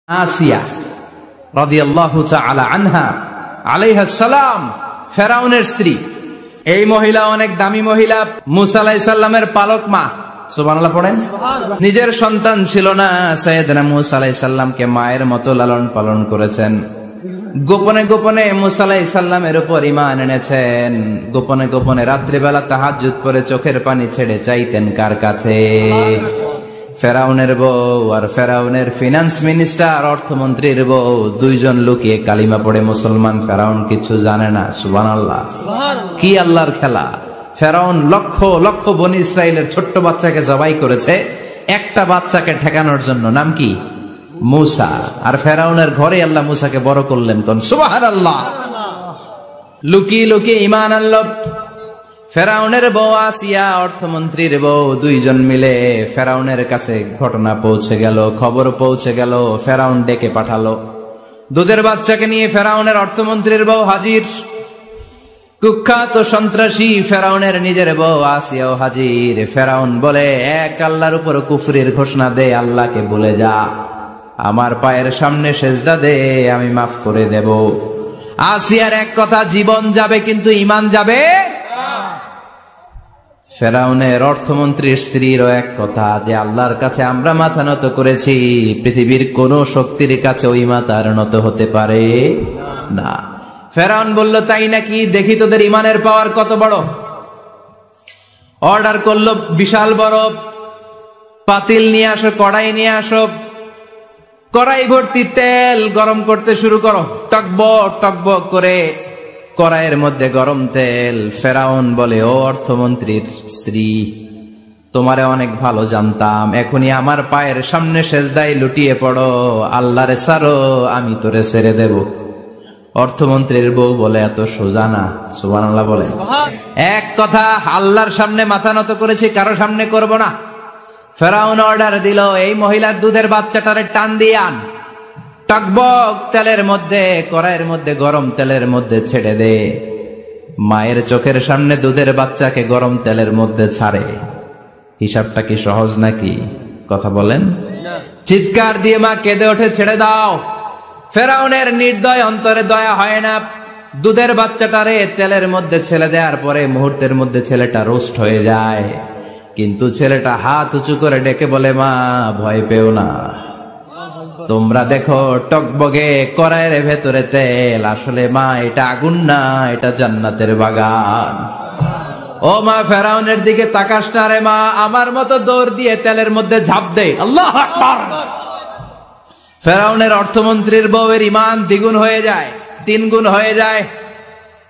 আসিয়া রাদিয়াল্লাহু তাআলা আনহা আলাইহাস সালাম ফেরাউনের স্ত্রী। এই মহিলা অনেক দামি মহিলা, মুসা আলাইহিস সালামের পালক মা। সুবহানাল্লাহ পড়েন। নিজের সন্তান ছিল না, সাইয়েদনা মুসা আলাইহিস সালামকে মায়ের মতো লালন পালন করেছেন। গোপনে গোপনে মুসা আলাইহিস সালামের উপর ঈমান এনেছেন। গোপনে গোপনে রাত্রিবেলা তাহাজ্জুদ পড়ে চোখের পানি ছেড়ে চাইতেন কার কাছে? ফেরাউনের বউ আর ফেরাউনের ফিনান্স মিনিস্টার, অর্থমন্ত্রীর বউ, দুইজন লুকিয়ে কালিমা পড়ে মুসলমান। ফেরাউন কিছু জানে না। সুবহানাল্লাহ। কি আল্লাহর খেলা! ফেরাউন লক্ষ লক্ষ বনি ইসরাইলের ছোট্ট বাচ্চাকে জবাই করেছে একটা বাচ্চাকে ঠেকানোর জন্য। নাম কি? মুসা। আর ফেরাউনের ঘরে আল্লাহ মুসাকে বড় করলেন। কোন সুবহানাল্লাহ। লুকিয়ে লুকিয়ে ঈমান আনলো। ফেরাউনের বউ আসিয়া, অর্থমন্ত্রীর বউ, দুইজন মিলে ফেরাউনের কাছে ঘটনা পৌঁছে গেল, খবর পৌঁছে গেল। ফেরাউন ডেকে পাঠালো। দুধের বাচ্চাকে নিয়ে ফেরাউনের অর্থমন্ত্রীর বউ হাজির। কুখ্যাত সন্ত্রাসী ফেরাউনের নিজের বউ আসিয়াও হাজির। ফেরাউন বলে, এক আল্লাহর উপর কুফরির ঘোষণা দে, আল্লাহকে ভুলে যা, আমার পায়ের সামনে সেজদা দে, আমি মাফ করে দেব। আসিয়ার এক কথা, জীবন যাবে কিন্তু ঈমান যাবে। ফেরাউনের অর্থমন্ত্রীর স্ত্রীরও এক কথা, যে আল্লাহর কাছে আমরা মাথা নত করেছি, পৃথিবীর কোন শক্তির কাছে ওই মাথার নত হতে পারে না। ফেরাউন বলল, তাই নাকি? দেখি তোদের ঈমানের পাওয়ার কত বড়। অর্ডার করলো, বিশাল বড় পাতিল নিয়ে আসো, কড়াই নিয়ে আসো, কড়াই ভর্তি তেল গরম করতে শুরু করো। টকবক টকবক করে কড়াইয়ের মধ্যে গরম তেল। ফেরাউন বলে, ও অর্থমন্ত্রীর স্ত্রী, তোমারে অনেক ভালো জানতাম, এখনই আমার পায়ের সামনে সেজদায় লুটিয়ে পড়ো, আল্লাহরে ছাড়ো, আমি তোরে ছেড়ে দেব। অর্থমন্ত্রীর বউ বলে, এত সোজা না। সুবহানাল্লাহ বলে। এক কথা, আল্লাহর সামনে মাথা নত করেছি, কারো সামনে করব না। ফেরাউন অর্ডার দিল, এই মহিলার দুধের বাচ্চাটারে টান দিয়ে আন, টকবক তেলের মধ্যে, কড়াইয়ের মধ্যে গরম তেলের মধ্যে ছেড়ে দে। মায়ের চোখের সামনে দুধের বাচ্চাকে গরম তেলের মধ্যে ছাড়ে। হিসাবটা কি সহজ নাকি? কথা বলেন। চিৎকার দিয়ে মা কেঁদে ওঠে, ছেড়ে দাও। ফেরাউনের নির্দয় অন্তরে দয়া হয় না। দুধের বাচ্চাটারে তেলের মধ্যে ছেড়ে দেওয়ার পরে মুহূর্তের মধ্যে ছেলেটা রোস্ট হয়ে যায়। কিন্তু ছেলেটা হাত উঁচু করে ডেকে বলে, মা ভয় পেও না, তোমরা দেখো টকবগে কড়াইয়ের ভেতরে তেল, আসলে মা এটা আগুন না, এটা জান্নাতের বাগান। ও মা, ফেরাউনের দিকে তাকাস না রে মা, আমার মতো দৌড় দিয়ে তেলের মধ্যে ঝাঁপ দে। আল্লাহু আকবার। ফেরাউনের অর্থমন্ত্রীর বউয়ের ঈমান দ্বিগুণ হয়ে যায়, তিনগুণ হয়ে যায়।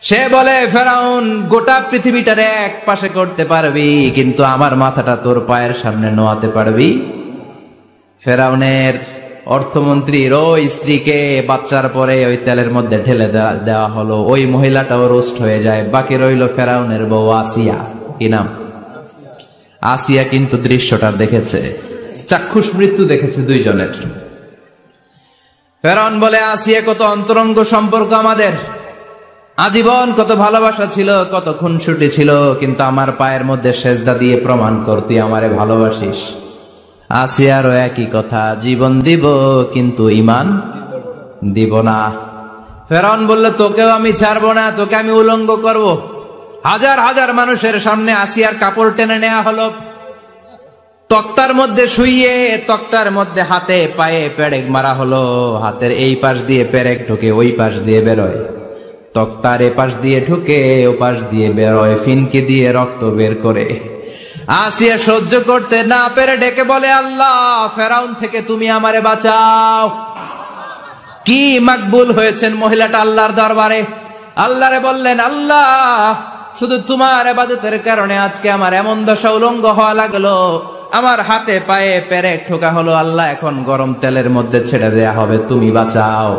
সে বলে, ফেরাউন, গোটা পৃথিবীটারে এক পাশে করতে পারবি, কিন্তু আমার মাথাটা তোর পায়ের সামনে নোয়াতে পারবি? ফেরাউনের অর্থমন্ত্রীর ওই স্ত্রীকে বাচ্চার পরে ওই তেলের মধ্যে ঢেলে দেওয়া হলো। ওই মহিলাটাও রোস্ট হয়ে যায়। বাকি রইল ফেরাউনের বউ আসিয়া। কি নাম? আসিয়া কিন্তু দৃশ্যটা দেখেছে, চাক্ষুষ মৃত্যু দেখেছে দুইজনের। ফেরাউন বলে, আসিয়া, কত অন্তরঙ্গ সম্পর্ক আমাদের, আজীবন কত ভালোবাসা ছিল, কত খুনসুটি ছিল, কিন্তু আমার পায়ের মধ্যে সেজদা দিয়ে প্রমাণ কর তুই আমারে ভালোবাসিস। আসিয়ারও একই কথা, জীবন দিব কিন্তু ঈমান দিব না। ফেরাউন বলল, তোকেও আমি ছাড়বো না, তোকে আমি উলঙ্গ করব। হাজার হাজার মানুষের সামনে আসিয়ার কাপড় টেনে নেওয়া হলো, তক্তার মধ্যে শুইয়ে তক্তার মধ্যে হাতে পায়ে পেরেক মারা হলো। হাতের এই পাশ দিয়ে পেরেক ঢুকে ওই পাশ দিয়ে বেরোয়, তক্তার এ পাশ দিয়ে ঢুকে ও পাশ দিয়ে বেরোয়, ফিনকে দিয়ে রক্ত বের করে। আসিয়া সহ্য করতে না পেরে ডেকে বলে, আল্লাহ, ফেরাউন থেকে তুমি আমারে বাঁচাও। কি মাকবুল হয়েছেন মহিলাটা আল্লাহর দরবারে। আল্লাহরে বললেন, আল্লাহ, শুধু তোমার ইবাদতের কারণে আজকে আমার এমন দশা, উলঙ্গ হওয়া লাগলো, আমার হাতে পায়ে পেরেক ঠোকা হলো। আল্লাহ, এখন গরম তেলের মধ্যে ছেড়ে দেয়া হবে, তুমি বাঁচাও।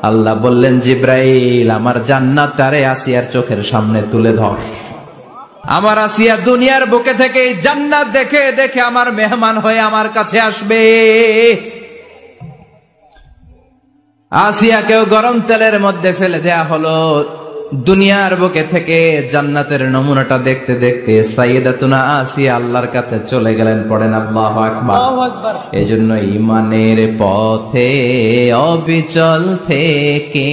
আল্লাহ বললেন, জিব্রাইল, আমার জান্নাতটারে আসিয়ার চোখের সামনে তুলে ধর। আমার আসিয়া দুনিয়ার বুকে থেকে জান্নাত দেখে দেখে আমার মেহমান হয়ে আমার কাছে আসবে। আসিয়াকেও গরম তেলের মধ্যে ফেলে দেয়া হলো। দুনিয়ার বুকে থেকে জান্নাতের নমুনাটা দেখতে দেখতে সাইয়েদাতুনা আসিয়া আল্লাহর কাছে চলে গেলেন। পড়েন আল্লাহু আকবার। এজন্য ঈমানের পথে অবিচল থেকে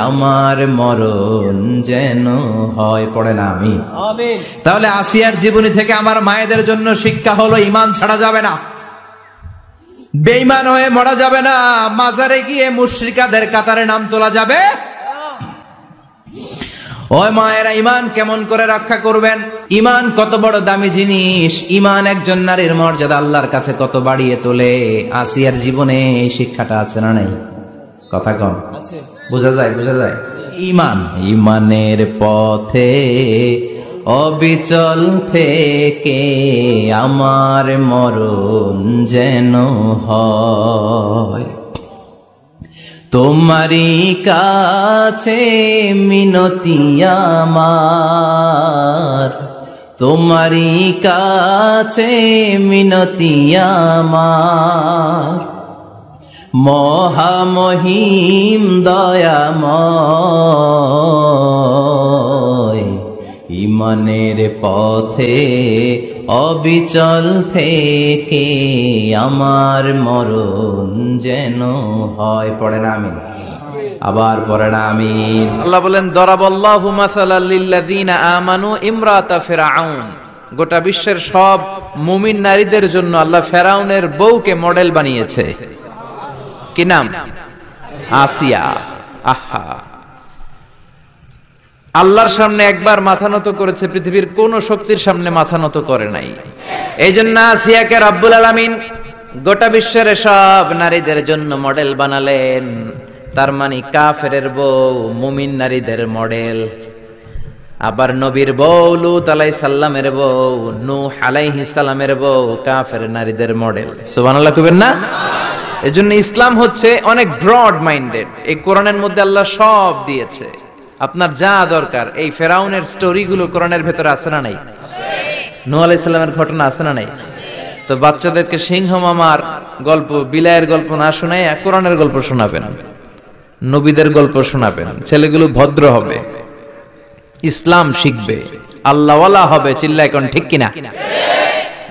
আমার মরণ যেন হয়। পড়েন আমিন। তাহলে আসিয়ার জীবনী থেকে আমার মায়েদের জন্য শিক্ষা হলো ঈমান ছাড়া যাবে না, বেঈমান হয়ে মরা যাবে না, মাজারে গিয়ে মুশরিকাদের কাতারে নাম তোলা যাবে। ওই মায়েরা ঈমান কেমন করে রক্ষা করবেন? ঈমান কত বড় দামি জিনিস, ঈমান একজন নারীর মর্যাদা আল্লাহর কাছে কত বাড়িয়ে তোলে। আসিয়ার জীবনে এই শিক্ষাটা আছে না নাই? কথা কম আছে, বোঝা যায়? বোঝা যায়। ঈমান, ঈমানের পথে অবিচল থেকে আমার মরণ যেন হয়। তোমারই কাছে মিনতি আমার, তোমারই কাছে মিনতি আমার, মহামহিম দয়াময়, ঈমানের পথে অবিচল থেকে আমার মরণ যেন হয়। পড়েন আমিন। আবার পড়েন আমিন। আল্লাহ বলেন, দরাবাল্লাহু মাসালাল লিল্লাযিনা আমানু ইমরাতা ফিরআউন। গোটা বিশ্বের সব মুমিন নারীদের জন্য আল্লাহ ফেরাউনের বউকে মডেল বানিয়েছে। কি নাম? আসিয়া। আহা, আল্লাহর সামনে একবার মাথা নত করেছে, পৃথিবীর কোন শক্তির সামনে মাথা নত করে নাই। এই জন্য আসিয়াকে রব্বুল আলামিন গোটা বিশ্বের সব নারীদের জন্য মডেল বানালেন। তার মানে কাফেরের বউ মুমিন নারীদের মডেল, আবার নবীর বউ লূত আলাইহিস সালামের বউ, নূহ আলাইহিস সালামের বউ কাফের নারীদের মডেল। সুবহানাল্লাহ কইবেন না? এজন্য ইসলাম হচ্ছে অনেক ব্রড মাইন্ডেড। এই কোরআনের মধ্যে আল্লাহ সব দিয়েছে, আপনার যা দরকার। এই ফেরাউনের স্টোরিগুলো কোরআনের ভেতরে আছে না নাই? নূহ আলাইহিস সালামের ঘটনা আছে না নাই? তো বাচ্চাদেরকে সিংহ মামার গল্প, বিলায়ের গল্প না শোনায় কোরআনের গল্প শোনাবেন, নবীদের গল্প শোনাবেন। ছেলেগুলো ভদ্র হবে, ইসলাম শিখবে, আল্লাহওয়ালা হবে। চিল্লা এখন ঠিক কিনা?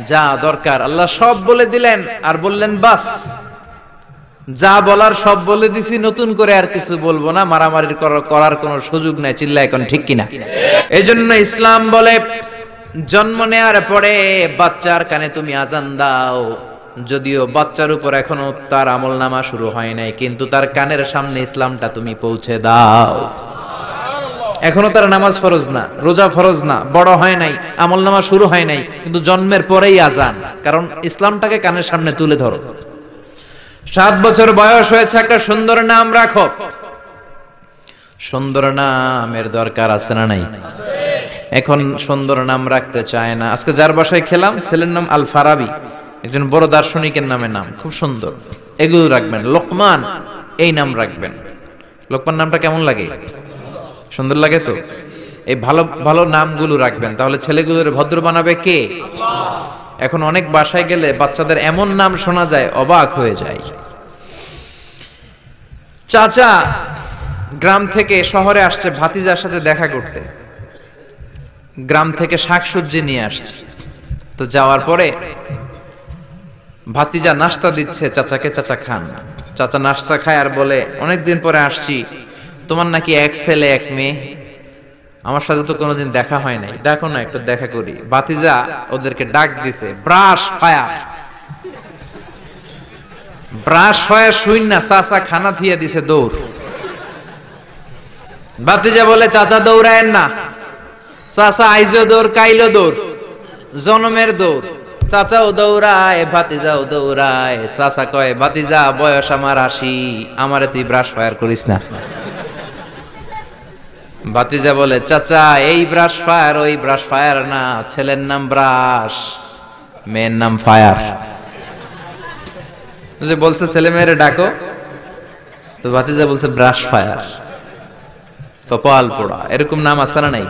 যা দরকার আল্লাহ সব বলে দিলেন, আর বললেন বাস যা বলার সব বলে দিছি, নতুন করে আর কিছু বলবো না, মারামারি করার কোনো সুযোগ নাই। চিল্লা এখন ঠিক কিনা? এই জন্য ইসলাম বলে, জন্ম নেওয়ার পরে বাচ্চার কানে তুমি আজান দাও। যদিও বাচ্চার উপর এখনো তার আমলনামা শুরু হয় নাই, কিন্তু তার কানের সামনে ইসলামটা তুমি পৌঁছে দাও। এখনো তার নামাজ ফরজ না, রোজা ফরজ না, বড় হয় নাই, আমলনামা শুরু হয় নাই, কিন্তু জন্মের পরেই আজান, কারণ ইসলামটাকে কানের সামনে তুলে ধরো। 7 বছর বয়স হয়েছে, একটা সুন্দর নাম রাখো। সুন্দর নামের দরকার আছে না নাই? এখন সুন্দর নাম রাখতে চায় না। আজকে যার বাসায় খেলাম, ছেলের নাম আল ফারাবি, একজন বড় দার্শনিকের নামে নাম, খুব সুন্দর। এগুলো রাখবেন। লোকমান, এই নাম রাখবেন। লোকমান নামটা কেমন লাগে? সুন্দর লাগে তো? এই ভালো ভালো নামগুলো রাখবেন, তাহলে ছেলেগুলোর ভদ্র বানাবে কে? এখন অনেক বাসায় গেলে বাচ্চাদের এমন নাম শোনা যায়, অবাক হয়ে যায়। চাচা গ্রাম থেকে শহরে আসছে ভাতিজার সাথে দেখা করতে, গ্রাম থেকে শাকসবজি নিয়ে আসছে। তো যাওয়ার পরে ভাতিজা নাস্তা দিচ্ছে চাচাকে, চাচা খান। চাচা নাস্তা খায় আর বলে, অনেকদিন পরে আসছি, তোমার নাকি এক ছেলে এক মেয়ে, আমার সাথে তো কোনোদিন দেখা হয় নাই, ডাকো না একটু দেখা করি। ভাতিজা ওদেরকে ডাক দিছে, ব্রাশ ফায়ার। ব্রাশ ফায়ার শুন না, চাচা খানা থিয়ে দিছে দৌড়। ভাতিজা বলে, চাচা দৌড়ায়েন না। চাচা আইজো দৌড়, কাইলো দৌড়, জনমের দৌড়। চাচাও দৌড়ায়, ভাতিজাও দৌড়ায়। চাচা কয়, ভাতিজা বয়স আমার 80, আমারে তুই ব্রাশ ফায়ার করিস না। ভাতিজা বলে, চাচা এই ব্রাশ ফায়ার ওই ব্রাশ ফায়ার না, ছেলের নাম ব্রাশ, মেয়ের নাম ফায়ার। যে বলছে ছেলে মেয়েরে ডাকো, তো ভাতিজা বলছে ব্রাশ ফায়ার। কপাল পোড়া। এরকম নাম আছে না নাই?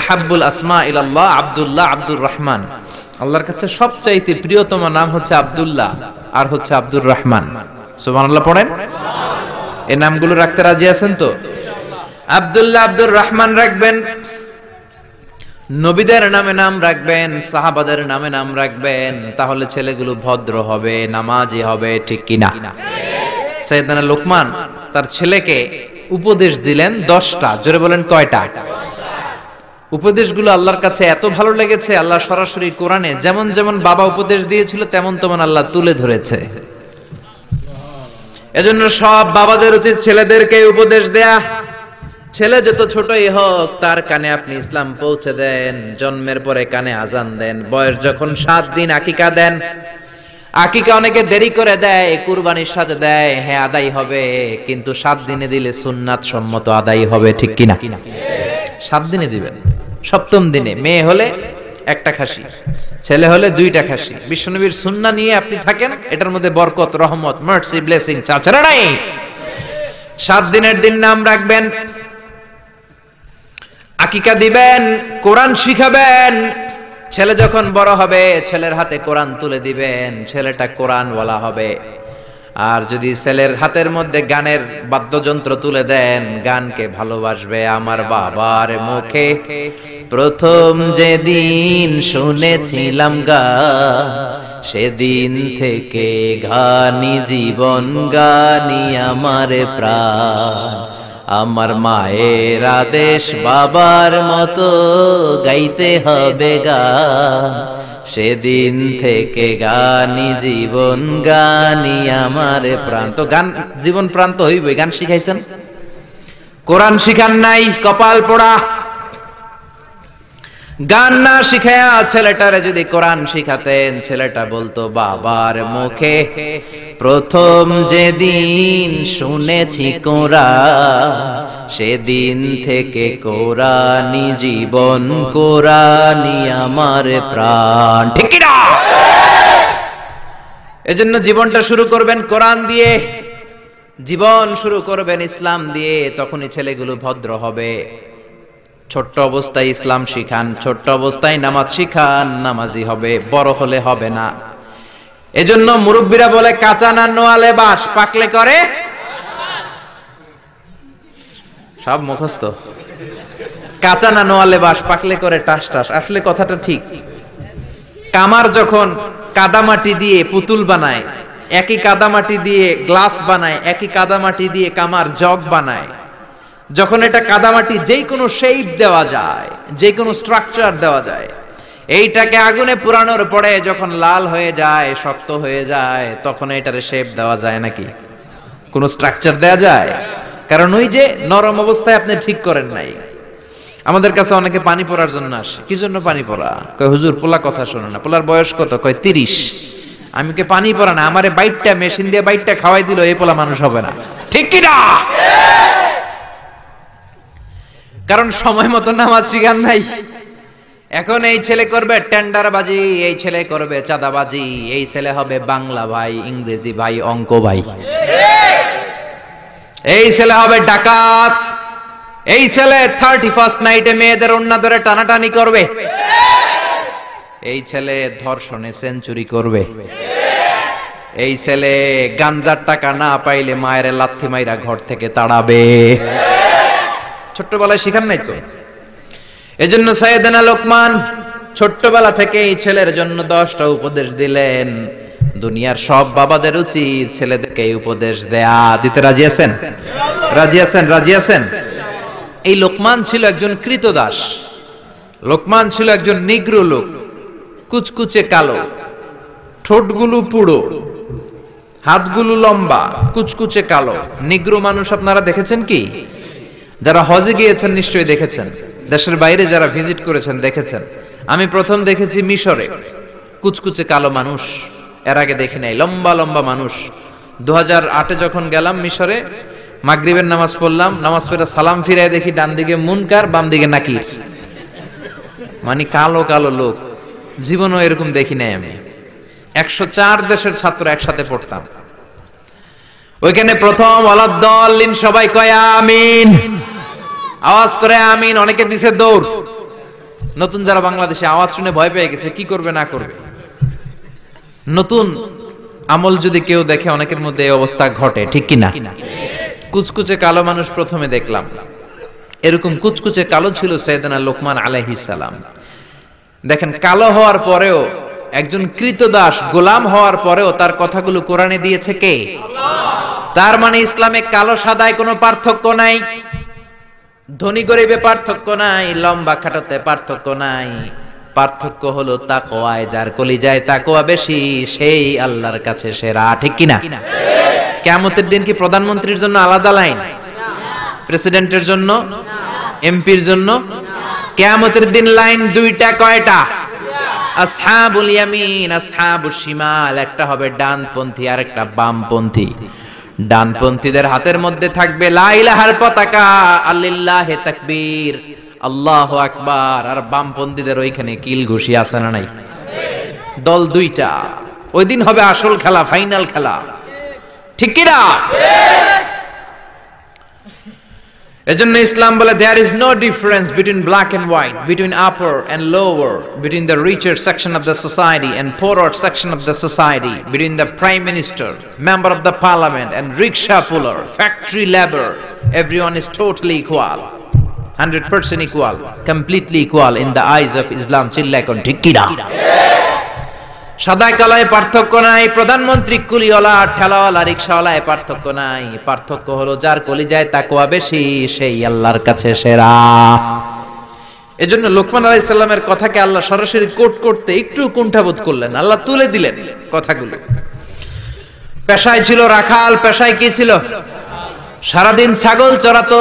আহাব্বুল আসমা ইলাল্লাহ আব্দুল্লাহ, আব্দুর রহমান। আল্লাহর কাছে সবচাইতে প্রিয়তম নাম হচ্ছে আব্দুল্লাহ আর হচ্ছে আব্দুর রহমান। সুবহানাল্লাহ পড়েন। এই নামগুলো রাখতে রাজি আছেন তো? আব্দুল্লাহ, আব্দুর রহমান রাখবেন, নবীদের নামে নাম রাখবেন, সাহাবাদের নামে নাম রাখবেন, তাহলে ছেলেগুলো ভদ্র হবে, নামাজি হবে, ঠিক কিনা? সাইয়েদনা লোকমান তার ছেলেকে উপদেশ দিলেন 10টা। জোরে বলেন কয়টা? উপদেশগুলো আল্লাহর কাছে এত ভালো লেগেছে, আল্লাহ সরাসরি কোরআনে যেমন যেমন বাবা উপদেশ দিয়েছিল তেমন তেমন আল্লাহ তুলে ধরেছে। এজন্য সব বাবাদের উচিত ছেলেদেরকে উপদেশ দেয়া। ছেলে যত ছোটই হোক তার কানে আপনি ইসলাম পৌঁছে দেন, জন্মের পরে কানে আজান দেন, বয়স যখন 7 দিন আকিকা দেন। আকিকা অনেকে দেরি করে দেয়, কুরবানির সাথে দেয়, হ্যাঁ আদায় হবে, কিন্তু 7 দিনে দিলে সুন্নাত সম্মত আদায় হবে, ঠিক কিনা? 7 দিনে দিবেন। 7ম দিনে মেয়ে হলে 1টা খাসি, ছেলে হলে 2টা খাসি। বিশ্বনবীর সুন্নাহ নিয়ে আপনি থাকেন, এটার মধ্যে বরকত, রহমত, মার্সি, ব্লেসিং চাচরা নাই। 7 দিনের দিন নাম রাখবেন, আকিকা দিবেন, কোরআন শিখাবেন। ছেলে যখন বড় হবে ছেলের হাতে কোরআন তুলে দিবেন, ছেলেটা কোরআনওয়ালা হবে। আর যদি ছেলের হাতের মধ্যে গানের বাদ্যযন্ত্র তুলে দেন, গানকে ভালোবাসবে। আমার বাবার মুখে প্রথম যেদিন শুনেছিলাম গান, সেদিন থেকে গানি জীবন, গানি আমার প্রাণ। আমার মায়ের আদেশ বাবার মতো গাইতে হবে গান, সেদিন থেকে গানি জীবন, গানি আমার প্রাণ। তো গান জীবন প্রাণ তো হইবে। গান শিখাইছেন, কোরআন শিখান নাই, কপাল পোড়া। গান না শিখায়া ছেলেটারে যদি কোরআন শিখাতেন, ছেলেটা বলতো বাবার মুখে প্রথম যেদিন শুনেছি কোরআন, সেদিন থেকে কোরআনি জীবন, কোরআনি আমার প্রাণ, ঠিক কি না? এজন্য জীবনটা শুরু করবেন কোরআন দিয়ে, জীবন শুরু করবেন ইসলাম দিয়ে, তখনই ছেলেগুলো ভদ্র হবে। ছোট্ট অবস্থায় ইসলাম শিখান, ছোট্ট অবস্থায় নামাজ শিখান, নামাজি হবে, বড় হলে হবে না। এজন্য মুরব্বীরা বলে কাঁচা না নোয়ালে বাস, পাকলে করে সব মুখস্থ। কাঁচা না নোয়ালে বাস, পাকলে করে টাস টাস। আসলে কথাটা ঠিক। কামার যখন কাদামাটি দিয়ে পুতুল বানায়, একই কাদামাটি দিয়ে গ্লাস বানায়, একই কাদামাটি দিয়ে কামার জগ বানায়, যখন এটা কাদামাটি যেই কোনো শেপ দেওয়া যায়, যে কোনো স্ট্রাকচার দেওয়া যায়, এইটাকে আগুনে পুরানোর পরে যখন লাল হয়ে যায়, শক্ত হয়ে যায়, তখন এটারে শেপ দেওয়া যায় নাকি? কোনো স্ট্রাকচার দেওয়া যায়? কারণ ওই যে নরম অবস্থায় আপনি ঠিক করেন নাই। আমাদের কাছে অনেকে পানি পড়ার জন্য আসে। কি জন্য পানি পড়া? কয় হুজুর পোলা কথা শোনে না। পোলার বয়স কত? কয় 30। আমি কে পানি পড়া না, আমারে বাইটটা মেশিন দিয়ে বাইটটা খাওয়াই দিল, এই পোলা মানুষ হবে না, ঠিক কি না? কারণ সময় মতো নামাজ শিখান নাই। এখন এই ছেলে করবে টেন্ডারবাজি, এই ছেলে করবে চাঁদাবাজি, এই ছেলে হবে বাংলা ভাই, ইংরেজি ভাই, অঙ্ক ভাই, এই ছেলে হবে ডাকাত, এই ছেলে 31st নাইটে মেয়েদের ওন্না ধরে টানাটানি করবে, এই ছেলে ধর্ষণে সেঞ্চুরি করবে, এই ছেলে গাঞ্জার টাকা না পাইলে মায়ের লাথি মাইরা ঘর থেকে তাড়াবে। ছোট্টবেলায় শিখান নাই তো। এজন্য সাইয়েদনা লোকমান ছোট্টবেলা থেকে এই ছেলের জন্য 10টা উপদেশ দিলেন। দুনিয়ার সব বাবাদের উচিত ছেলেদেরকে এই উপদেশ দেয়া। দিতে রাজি আছেন? রাজি আছেন? রাজি আছেন? এই লোকমান ছিল একজন কৃতদাস। লোকমান ছিল একজন নিগ্রো লোক, কুচকুচে কালো, ঠোঁটগুলো পুরো, হাতগুলো লম্বা, কুচকুচে কালো। নিগ্রো মানুষ আপনারা দেখেছেন কি? যারা হজে গিয়েছেন নিশ্চয়ই দেখেছেন, দেশের বাইরে যারা ভিজিট করেছেন দেখেছেন। আমি প্রথম দেখেছি মিশরে কুচকুচে কালো মানুষ, এর আগে দেখি নাই। লম্বা লম্বা মানুষ। 2008-এ যখন গেলাম মিশরে, মাগরিবের নামাজ পড়লাম, নামাজ পড়ে সালাম ফিরায় দেখি ডান দিকে মুনকার, বাম দিকে নাকির, মানে কালো কালো লোক। জীবনও এরকম দেখি নাই আমি। 104 দেশের ছাত্র একসাথে পড়তাম। ওইখানে প্রথম ওয়ালাদ্দাল্লিন সবাই কয় আমিন, আওয়াজ করে আমিন। অনেকে দিছে দৌড়। নতুন যারা বাংলাদেশে আওয়াজ শুনে ভয় পেয়ে গেছে, কি করবে না করবে। নতুন আমল যদি কেউ দেখে অনেকের মধ্যে এই অবস্থা ঘটে, ঠিক কি না? কুচকুচে কালো মানুষ প্রথমে দেখলাম। এরকম কুচকুচে কালো ছিল সাইয়েদনা লোকমান আলাইহিস সালাম। দেখেন, কালো হওয়ার পরেও, একজন কৃতদাস গোলাম হওয়ার পরেও তার কথাগুলো কোরআনে দিয়েছে কে? তার মানে ইসলামে কালো সাদায় কোনো পার্থক্য নাই, ধনী গরিবে পার্থক্য নাই, লম্বা খাটোতে পার্থক্য নাই। পার্থক্য হলো তাকওয়ায়। যার কলিজায় তাকওয়া বেশি সেই আল্লাহর কাছে সেরা। ঠিক কিনা? কিয়ামতের দিন কি প্রধানমন্ত্রীর জন্য আলাদা লাইন, প্রেসিডেন্টের জন্য, এমপির জন্য? কিয়ামতের দিন লাইন দুইটা। কয়টা? আসহাবুল ইয়ামিন, আসহাবুশ শিমাল। একটা হবে ডানপন্থী আর একটা বামপন্থী। ডানপন্থীদের হাতের মধ্যে থাকবে লা ইলাহার পতাকা, আল্লিল্লাহি তাকবীর, আল্লাহু আকবার। আর বামপন্থীদের ওইখানে কিল ঘুষি আছে না নাই? দল দুইটা। ওই দিন হবে আসল খেলা, ফাইনাল খেলা। ঠিক কি না? এজন্য ইসলাম বলে there is no difference between black and white, between upper and lower, between the richer section of the society and poorer section of the society, between the prime minister, member of the parliament and rickshaw puller, factory labor. Everyone is totally equal, 100% equal, completely equal in the eyes of Islam. চিল্লায় কোন ঠিক কি না? সাদা কালায় পার্থক্য নাই, প্রধানমন্ত্রী কুলিওয়ালা ঠেলাওয়ালা রিকশাওয়ালায় পার্থক্য নাই। পার্থক্য হলো যার কলিজায় তাকওয়া বেশি সেই আল্লাহর কাছে সেরা। এজন্য লোকমান আলাইহিস সালামের কথাকে আল্লাহ সরাসরি কোট করতে একটু কুণ্ঠাবোধ করলেন, আল্লাহ তুলে দিলেন কথাগুলো। পেশায় ছিল রাখাল, পেশায় কি ছিল? সারাদিন ছাগল চড়াতো,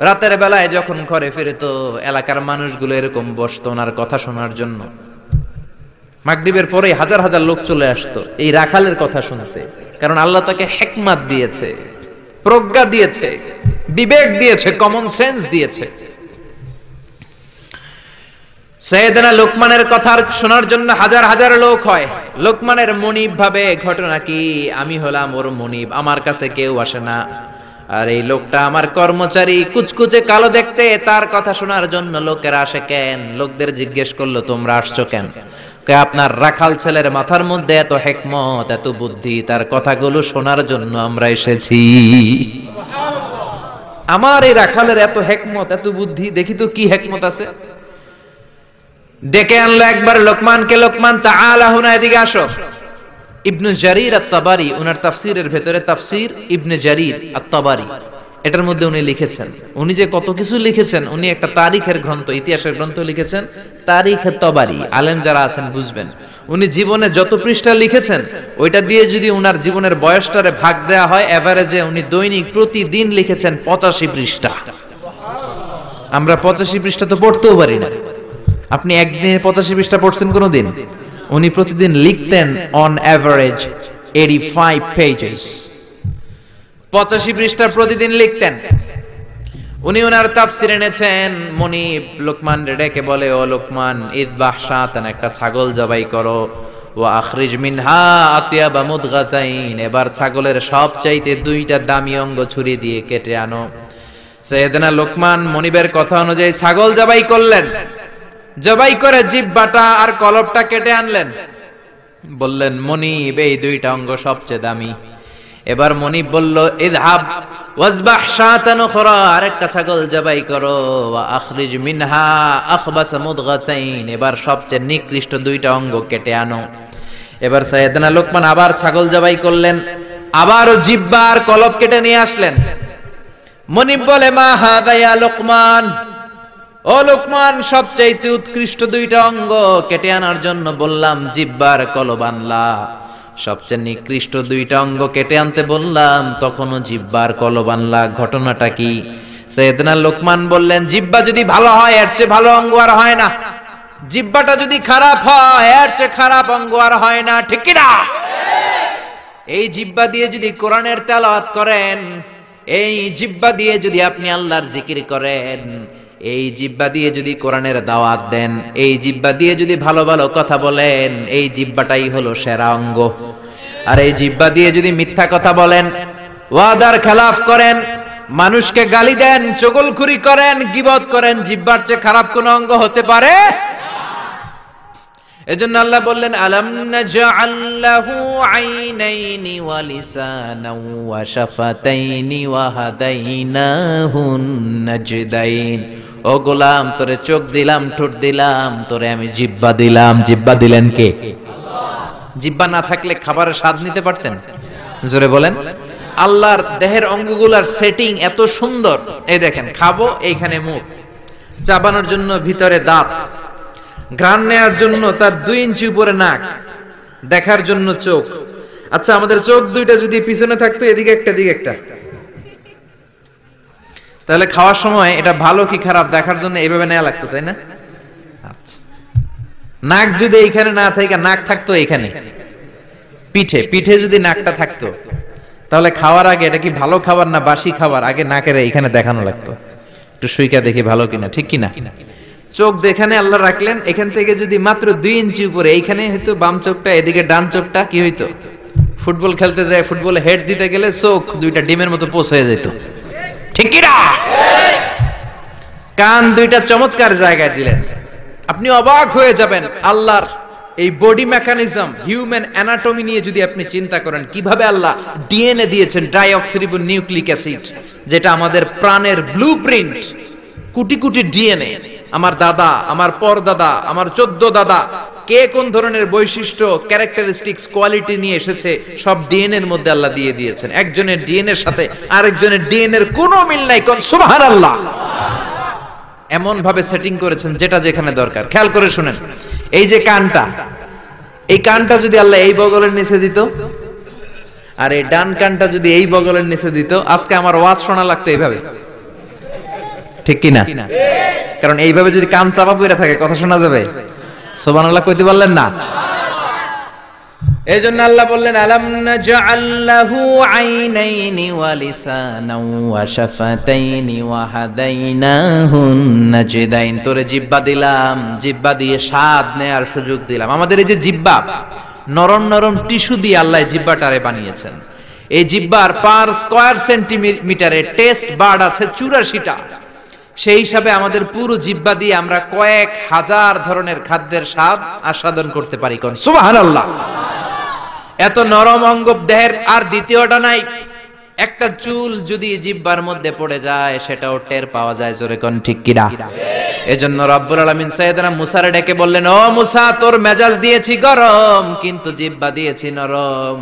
রাতের বেলায় যখন ঘরে ফিরতো এলাকার মানুষগুলো এরকম বসতো ওনার কথা শোনার জন্য। মাগরিবের পরে হাজার হাজার লোক চলে আসতো এই রাখালের কথা শুনতে, কারণ আল্লাহ তাকে হিকমত দিয়েছে, প্রজ্ঞা দিয়েছে, বিবেক দিয়েছে, কমন সেন্স দিয়েছে। সাইয়েদনা লোকমানের কথা শোনার জন্য হাজার হাজার লোক হয়। লোকমানের মনিব ভাবে ঘটনা কি, আমি হলাম ওর মনিব, আমার কাছে কেউ আসে না। আর এই লোকটা আমার কর্মচারী, কুচকুচে কালো দেখতে, তার কথা শোনার জন্য লোকেরা আসে কেন? লোকদের জিজ্ঞেস করলো তোমরা আসছো কেন? আপনার রাখাল ছেলের মাথার মধ্যে এত হিকমত, এত বুদ্ধি, তার কথাগুলো শোনার জন্য আমরা এসেছি। আমার এই রাখালের এত হিকমত, এত বুদ্ধি, দেখি তো কি হিকমত আছে। ডেকে আনলো একবার লোকমানকে, লোকমান তাআলা হুনা, এদিকে আসো। ইবনে জারির আত-তাবারি ওনার তাফসীরের ভেতরে, তাফসীর ইবনে জারির আত-তাবারি, এটার মধ্যে উনি লিখেছেন, উনি যে কত কিছু লিখেছেন, উনি একটা তারিখের গ্রন্থ, ইতিহাসের গ্রন্থ লিখেছেন, তারিখে তাবারি। আলেম যারা আছেন বুঝবেন, উনি জীবনে যত পৃষ্ঠা লিখেছেন ওইটা দিয়ে যদি উনার জীবনের বয়সটারে ভাগ দেয়া হয়, এভারেজে উনি দৈনিক প্রতিদিন লিখেছেন 85 পৃষ্ঠা। আমরা 85 পৃষ্ঠা তো পড়তেও পারি না। আপনি একদিনে 85 পৃষ্ঠা পড়ছেন কোনোদিন? উনি প্রতিদিন লিখতেন অন এভারেজ 85 পেজেস। 85 পৃষ্ঠা প্রতিদিন লিখতেন। উনি ওনার তাফসীর এনেছেন। মনিব লোকমান ডেকে বলে, ও লোকমান, ইযবাহ শাতান, একটা ছাগল জবাই করো, ওয়া আখরিজ মিনহা আতিয়াবা মুদগাতাইন, এবার ছাগলের সবচাইতে দুইটা দামি অঙ্গ ছুরি দিয়ে কেটে আনো। সাইয়েদনা লোকমান মনিবের কথা অনুযায়ী ছাগল জবাই করলেন, জবাই করে জিহ্বাটা আর কলবটা কেটে আনলেন। বললেন, মনিব, এই দুইটা অঙ্গ সবচেয়ে দামি। এবার মনিব বলল, ইযহাব ওয়াজবাহ শাতান উখরা, আরেকটা ছাগল জবাই করো, ওয়া আখরিজ মিনহা আখবাস মুদগাতাইন, এবার সবচেয়ে নিকৃষ্ট দুইটা অঙ্গ কেটে আনো। এবার সাইয়েদনা লোকমান আবার ছাগল জবাই করলেন, আবারও জিহ্বা আর কলব কেটে নিয়ে আসলেন। মনিব বলে, মা হাদা ইয়া লোকমান, ও লোকমান, সবচাইতে উৎকৃষ্ট দুইটা অঙ্গ কেটে আনার জন্য বললাম, জিহ্বার কলব আনলা, সবচেয়ে নিকৃষ্ট দুইটা অঙ্গ কেটে আনতে বললাম, তখনও জিহ্বার কলব আনলা, ঘটনাটা কি? সাইয়েদনা লোকমান বললেন, জিহ্বা যদি ভালো হয় এর চেয়ে ভালো অঙ্গ আর হয় না, জিহ্বাটা যদি খারাপ হয় এর চেয়ে খারাপ অঙ্গ আর হয় না। ঠিক কি না? এই জিহ্বা দিয়ে যদি কোরআনের তেলাওয়াত করেন, এই জিহ্বা দিয়ে যদি আপনি আল্লাহর জিকির করেন, এই জিহ্বা দিয়ে যদি কোরআনের দাওয়াত দেন, এই জিহ্বা দিয়ে যদি ভালো ভালো কথা বলেন, এই জিহ্বাটাই হলো সেরা অঙ্গ। আর এই জিহ্বা দিয়ে যদি মিথ্যা কথা বলেন, ওয়াদার খেলাফ করেন, মানুষকে গালি দেন, চগলখুরি করেন, গীবত করেন, জিহ্বার চেয়ে খারাপ কোন অঙ্গ হতে পারে? এজন্য আল্লাহ বললেন আলাম নাজআল লাহু আইনাইনি ওয়া লিসানাও ওয়া শাফাতাইনি ওয়া হাদাইনাহুন নাজদাইন। ও গোলাম, তোরে চোখ দিলাম, ঠোঁট দিলাম, তোরে আমি জিহ্বা দিলাম। জিহ্বা দিলেন কে? আল্লাহ। জিহ্বা না থাকলে খাবারের স্বাদ নিতে পারতেন? জোরে বলেন। আল্লাহর দেহের অঙ্গগুলার সেটিং এত সুন্দর। এই দেখেন, খাবো এইখানে মুখ, চাবানোর জন্য ভিতরে দাঁত, ঘ্রাণ নেওয়ার জন্য তার 2 ইঞ্চি উপরে নাক, দেখার জন্য চোখ। আচ্ছা, আমাদের চোখ দুইটা যদি পিছনে থাকতো, এদিকে একটা দিকে একটা, তাহলে খাওয়ার সময় এটা ভালো কি খারাপ দেখার জন্য এইভাবে নেওয়া লাগতো, তাই না? আচ্ছা, নাক যদি এইখানে না থাকে, নাক থাকতো এইখানে পিঠে, পিঠে যদি নাকটা থাকতো, তাহলে খাওয়ার আগে এটা কি ভালো খাবার না বাসি খাবার, আগে নাকের এইখানে দেখানো লাগতো, একটু সুইকা দেখি ভালো কিনা, ঠিক কিনা? চোখ যেখানে আল্লাহ রাখলেন, এখান থেকে যদি মাত্র 2 ইঞ্চি উপরে, এইখানে হয়তো বাম চোখটা, এদিকে ডান চোখটা কি হইতো? ফুটবল খেলতে যায়, ফুটবলে হেড দিতে গেলে চোখ দুইটা ডিমের মতো পোষ হয়ে যেত, ঠিক কিনা? কান দুইটা চমৎকার জায়গায় দিলেন, আপনি অবাক হয়ে যাবেন। আল্লাহর এই বডি মেকানিজম, হিউম্যান অ্যানাটমি নিয়ে যদি আপনি চিন্তা করেন, কিভাবে আল্লাহ ডিএনএ দিয়েছেন, ডাইঅক্সিরিবো নিউক্লিক অ্যাসিড, যেটা আমাদের প্রাণের ব্লুপ্রিন্ট, কোটি কোটি ডিএনএ। আমার দাদা, আমার পরদাদা, আমার 14 দাদা, কে কোন ধরনের বৈশিষ্ট্য, ক্যারেক্টারিস্টিক্স, কোয়ালিটি নিয়ে এসেছে, সব ডিএনএ এর মধ্যে আল্লাহ দিয়ে দিয়েছেন। একজনের ডিএনএ এর সাথে আরেকজনের ডিএনএ এর কোনো মিল নাই, কোন সুবহানাল্লাহ। এমন ভাবে সেটিং করেছেন যেটা যেখানে দরকার। খেয়াল করে শুনেন, এই যে কানটা, এই কানটা যদি আল্লাহ এই বগলের নিচে দিত, আর এই ডান কানটা যদি এই বগলের নিচে দিত, আজকে আমার ওয়াজ শোনা লাগতো এইভাবে, ঠিক কিনা? কারণ এইভাবে যদি কান চাপা পড়ে থাকে, কথা শোনা যাবে? সুবহানাল্লাহ কইতে পারলেন না? এইজন্য আল্লাহ বললেন আলাম নাজআল লাহু আইনাইনি ওয়া লিসানাও ওয়া শাফাতাইনি ওয়া হাদাইনাহুন নাজদাইন। তোরে জিহ্বা দিলাম, জিহ্বা দিয়ে স্বাদ নেয়ার সুযোগ দিলাম। আমাদের এই যে জিহ্বা, নরম নরম টিস্যু দিয়ে আল্লাহ জিহ্বাটারে বানিয়েছেন। এই জিহ্বার পার স্কয়ার সেন্টিমিটারে টেস্ট বার্ড আছে 84টা। সেই হিসাবে আমাদের পুরো জিহ্বা দিয়ে আমরা কয়েক হাজার ধরনের খাদ্যের স্বাদ আস্বাদন করতে পারি, কোন সুবহানাল্লাহ। এত নরম অঙ্গ দেহের আর দ্বিতীয়টা নাই। একটা চুল যদি জিহ্বার মধ্যে পড়ে যায়, সেটাও টের পাওয়া যায়, জোরে কোন ঠিক কিনা? এজন্য রব্বুল আলামিন সাইয়েদনা মুসারে ডেকে বললেন, ও মুসা, তোর মেজাজ দিয়েছি গরম, কিন্তু জিহ্বা দিয়েছি নরম।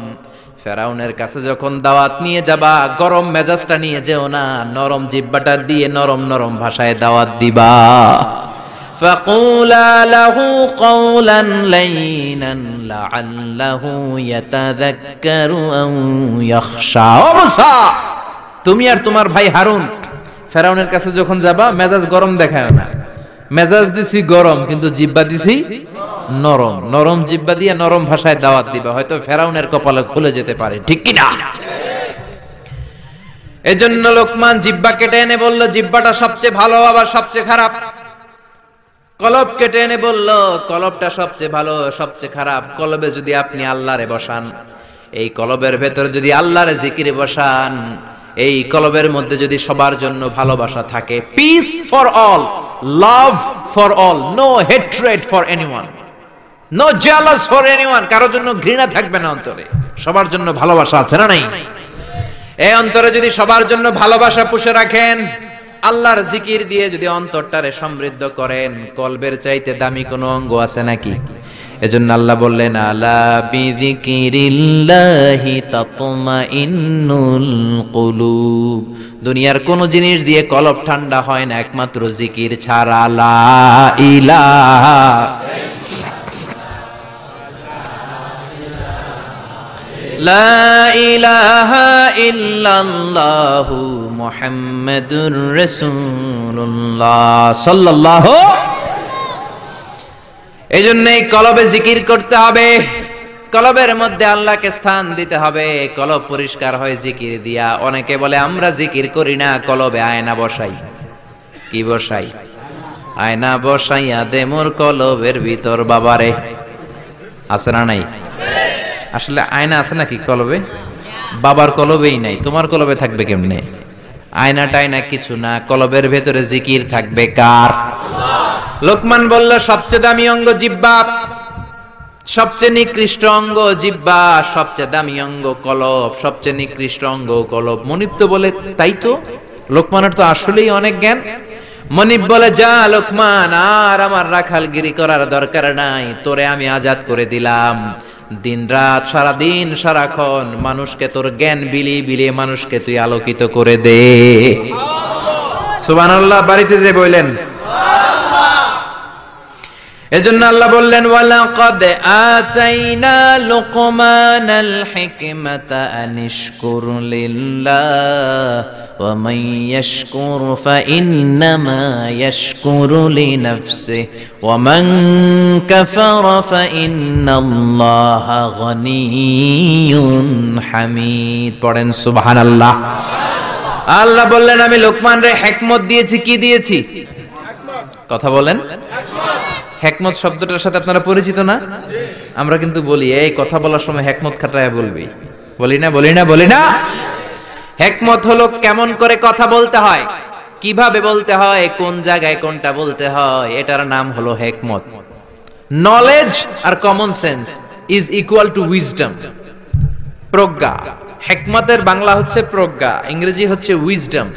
ফেরাউনের কাছে যখন দাওয়াত নিয়ে যাবা, গরম মেজাজটা নিয়ে যেও না, নরম জিহ্বাটা দিয়ে নরম নরম ভাষায় দাওয়াত দিবা। ফাকুলা লাহু কওলান লাইনান লাআল্লাহু ইয়াতাযাক্কারু আও ইয়াখশা। ও মুসা, তুমি আর তোমার ভাই হারুন ফেরাউনের কাছে যখন যাবা, মেজাজ গরম দেখায় না। মেজাজ দিছি গরম, কিন্তু জিহ্বা দিছি নরম। নরম জিহ্বা দিয়ে নরম ভাষায় দাওয়াত দিবা, হয়তো ফেরাউনের কপালে খুলে যেতে পারে, ঠিক কি না? এজন্য লোকমান জিহ্বা কেটে এনে বলল, জিহ্বাটা সবচেয়ে ভালো আবার সবচেয়ে খারাপ। কলব কেটে এনে বলল, কলবটা সবচেয়ে ভালো সবচেয়ে খারাপ। কলবে যদি আপনি আল্লাহরে বসান, এই কলবের ভেতরে যদি আল্লাহরে জিকিরে বসান, এই কলবের মধ্যে যদি সবার জন্য ভালোবাসা থাকে, peace for all, love for all, no hatred for anyone, no jealous for anyone, কারোর জন্য ঘৃণা থাকবে না অন্তরে, সবার জন্য ভালোবাসা আছে না নাই? এই অন্তরে যদি সবার জন্য ভালোবাসা পুষে রাখেন, আল্লাহর জিকির দিয়ে যদি অন্তরটারে সমৃদ্ধ করেন, কলবের চাইতে দামি কোনো অঙ্গ আছে নাকি? এজন্য আল্লাহ বললেন, আলা বিযিকিরিল্লাহি তাতমাইন্নুল কুলুব। দুনিয়ার কোন জিনিস দিয়ে কলব ঠান্ডা হয় না, একমাত্র জিকির ছাড়া। লা ইলাহা লা ইলাহা ইল্লাল্লাহু মুহাম্মাদুর রাসূলুল্লাহ সাল্লাল্লাহু। এইজন্য এই কলবে জিকির করতে হবে, কলবের মধ্যে আল্লাহকে স্থান দিতে হবে। কলব পরিষ্কার হয় জিকির দিয়া। অনেকে বলে আমরা জিকির করি না, কলবে আয়না বসাই। কি বসাই? আয়না বসাইয়া দে মোর কলবের ভিতর বাবারে। আছে না নাই? আসলে আয়না আছে নাকি কলবে? বাবার কলবেই নাই, তোমার কলবে থাকবে কেমনে? আয়না টায়না কিছু না, কলবের ভেতরে জিকির থাকবে কার? লোকমান বলল সবচেয়ে দামি অঙ্গ জিহ্বা। সবচেয়ে নিকৃষ্ট অঙ্গ জিহ্বা, সবচেয়ে দামি অঙ্গ কলব, সবচেয়ে নিকৃষ্ট অঙ্গ কলব। মনিব তো বলে তাই তো, লোকমানের তো আসলেই অনেক জ্ঞান। মনিব বলে, যা লোকমান, আর আমার রাখালগিরি করার দরকার নাই, তোরে আমি আজাদ করে দিলাম। দিন রাত সারাদিন সারাক্ষণ মানুষকে তোর জ্ঞান বিলিয়ে বিলিয়ে মানুষকে তুই আলোকিত করে দে। সুবহানাল্লাহ। বাড়িতে যে বললেন এজন্য আল্লাহ বললেন, ওয়ালাকাদ আতাইনা লুকমানাল হিকমাতা আনিশকুর লিল্লাহ ওয়া মান ইয়াশকুর ফাইন্নামা ইয়াশকুরু লিনাফসিহি ওয়া মান কাফারা ফাইন্নাল্লাহা গনিয়্যুন হামিদ। পড়েন সুবহানাল্লাহ। আল্লাহ বললেন, আমি লোকমান রে হিকমত দিয়েছি। কি দিয়েছি? কথা বলেন। হিকমত শব্দটার সাথে আপনারা পরিচিত না? আমরা কিন্তু বলি, এই কথা বলার সময় হিকমত খাটায়া বলবি, বলি না বলি না বলি না। হিকমত হলো কেমন করে কথা বলতে হয়, কিভাবে বলতে হয়, কোন জায়গায় কোনটা বলতে হয়, এটার নাম হলো হিকমত। নলেজ আর common sense is equal to wisdom, প্রজ্ঞা। হিকমতের বাংলা হচ্ছে প্রজ্ঞা, ইংরেজি হচ্ছে উইজডম।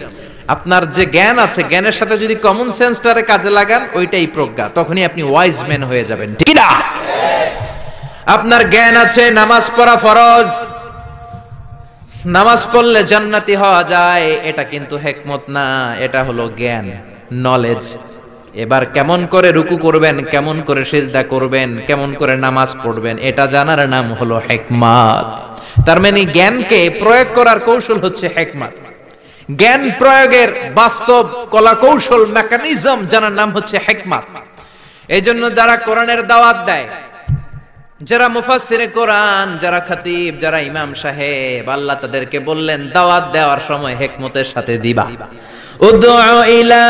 আপনার যে জ্ঞান আছে, জ্ঞানের সাথে যদি কমন সেন্সটারে কাজে লাগান, ওইটাই প্রজ্ঞা, তখনই আপনি ওয়াইজ ম্যান হয়ে যাবেন, ঠিক না? আপনার জ্ঞান আছে নামাজ পড়া ফরজ, নামাজ পড়লে জান্নাতি হওয়া যায়, এটা কিন্তু হিকমত না, এটা হলো জ্ঞান, নলেজ। এবার কেমন করে রুকু করবেন, কেমন করে সিজদা করবেন, কেমন করে নামাজ পড়বেন, এটা জানার নাম হলো হিকমত। তার মানে জ্ঞানকে প্রয়োগ করার কৌশল হচ্ছে হিকমত। জ্ঞান প্রয়োগের বাস্তব কলা কৌশল, মেকানিজম জানার নাম হচ্ছে হিকমত। এই জন্য যারা কোরআনের দাওয়াত দেয়, যারা মুফাসসিরে কোরআন, যারা খতিব, যারা ইমাম সাহেব, আল্লাহ তাদেরকে বললেন দাওয়াত দেওয়ার সময় হিকমতের সাথে দিবা। উদউ ইলা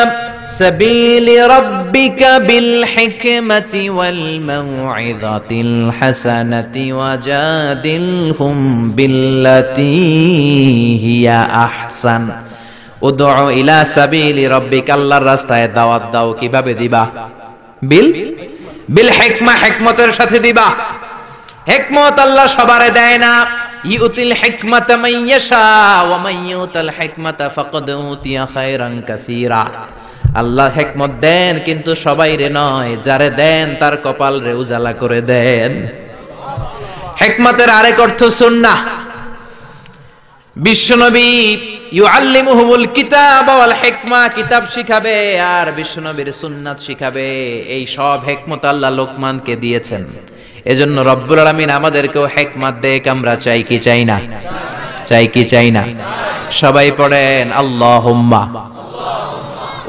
সাবিলি রাব্বিকা বিল হিকমাতি ওয়াল মাউইযাতিল হাসানাতি ওয়াজাদিলহুম বিল্লাতী হিয়া আহসান। উদউ ইলা সাবিলি রাব্বিকা, আল্লাহর রাস্তায় দাওয়াত দাও। কিভাবে দিবা? বিল হিকমা, হিকমতের সাথে দিবা। হিকমত আল্লাহ সবারে দেয় না। ইউতিল হিকমাতা মান ইয়াশা ওয়া মান ইউতাল হিকমাতা ফাকাদ উতিয়া খায়রান কাসীরা। আল্লাহ হিকমত দেন, কিন্তু সবাইরে নয়, যারে দেন তার কপাল রে উজালা করে দেন। হিকমতের আরেক অর্থ সুন্নাহ। বিশ্বনবী ইউআল্লিমুহুমুল কিতাব ওয়াল হিকমা, কিতাব শিখাবে আর বিশ্বনবীর সুন্নাত শিখাবে। এই সব হিকমত আল্লাহ লোকমানকে দিয়েছেন। এজন্য রব্বুল আলামিন আমাদেরকেও হিকমত দেখ। আমরা চাই কি চাই না? চাই কি চাই না? সবাই পড়েন, আল্লাহুম্মা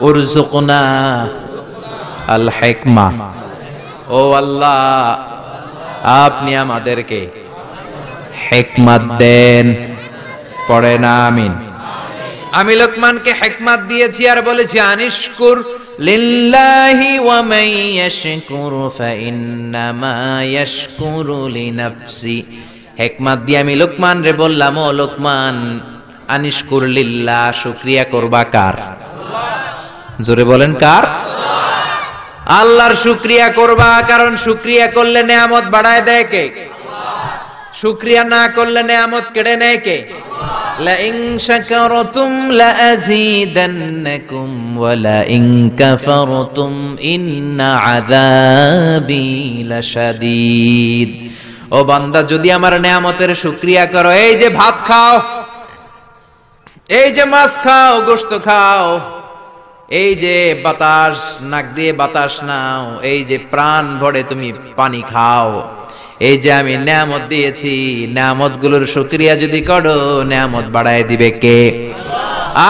উরযুকনা আল হিকমা। ও আল্লাহ, আপনি আমাদেরকে হিকমত দেন। পড়েন আমিন। আমি লোকমানকে হিকমত দিয়েছি আর বলেছি, আনিশকুর লিল্লাহি ওয়া মান ইয়াশকুরু ফাইন্নামা ইয়াশকুরু লিনাফসি। হিকমত দিয়ে আমি লোকমান রে বললাম, ও লোকমান, আনিশকুর লিল্লাহ, শুকরিয়া করবা কার? জোরে বলেন, কার? আল্লাহর শুকরিয়া করবা, কারণ শুকরিয়া করলে নেয়ামত বাড়ায় দেয় কে? শুকরিয়া না করলে নেয়ামত কেড়ে নেয় কে? লাইন শাকারতুম লাযীদান্নাকুম ওয়া লাইন কাফারতুম ইন্না আযাবি লাশাদীদ। ও বান্দা, যদি আমার নেয়ামতের শুকরিয়া করো, এই যে ভাত খাও, এই যে মাছ খাও, গোশত খাও, এই যে বাতাস, নাক দিয়ে বাতাস নাও, এই যে প্রাণ ভরে তুমি পানি খাও, এই যে আমি নেয়ামত দিয়েছি, নেয়ামত গুলোর শুকরিয়া যদি করো, নেয়ামত বাড়ায় দিবে কে?